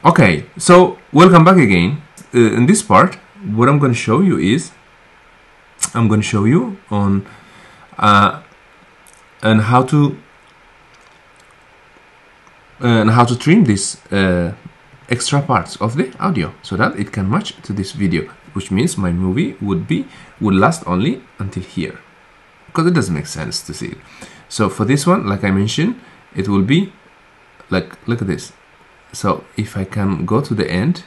Okay, so welcome back again. In this part, what I'm going to show you is I'm going to show you on and how to trim this extra parts of the audio so that it can match to this video, which means my movie would last only until here, because it doesn't make sense to see it. So for this one, like I mentioned, it will be like, look at this. So if I can go to the end,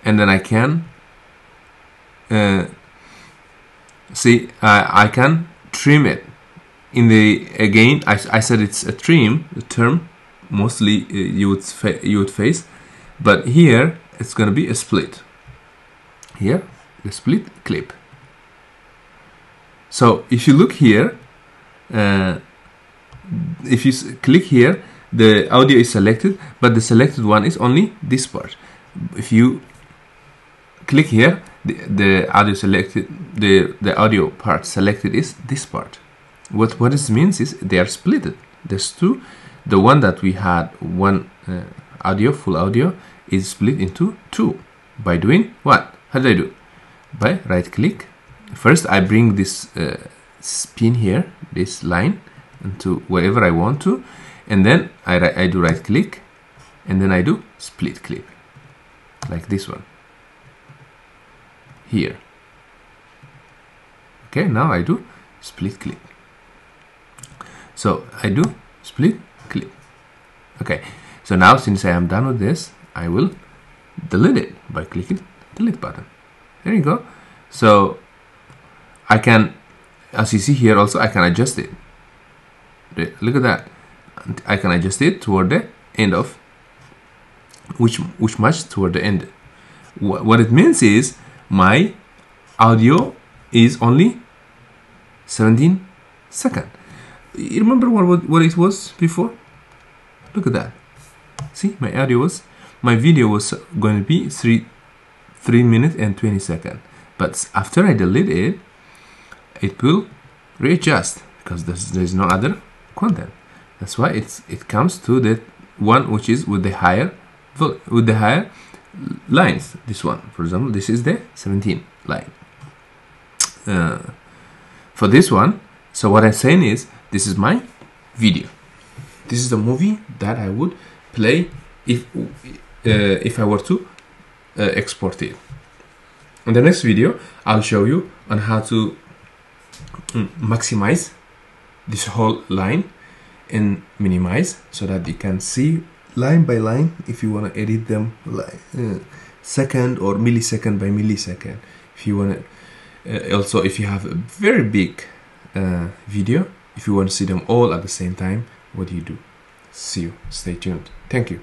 and then I can see I can trim it. In the again, I said it's a trim, the term mostly you would face, but here it's gonna be a split. Here, the split clip. So if you look here, if you click here, the audio is selected, but the selected one is only this part. If you click here, the audio selected, the audio part selected is this part. What this means is they are splitted. There's two. The one that we had one audio, full audio, is split into two by doing what? How did I do? By right click. First I bring this spin here, this line, into wherever I want to, and then I do right click, and then I do split clip, like this one here. Okay, now I do split clip. So I do split clip. Okay, so now since I am done with this, I will delete it by clicking delete button. There you go. So I can, as you see here also, I can adjust it. Look at that. I can adjust it toward the end of which match toward the end. What it means is my audio is only 17 seconds. You remember what it was before? Look at that. See, my video was going to be 3 minutes and 20 seconds, but after I delete it, it will readjust because there's no other content. That's why it comes to the one which is with the higher lines. This one, for example, this is the 17 line. For this one, so what I'm saying is this is my video. This is the movie that I would play if I were to export it. In the next video, I'll show you on how to maximize this whole line and minimize so that you can see line by line if you want to edit them like second or millisecond by millisecond. If you want to also, if you have a very big video, if you want to see them all at the same time, what do you do? See you. Stay tuned. Thank you.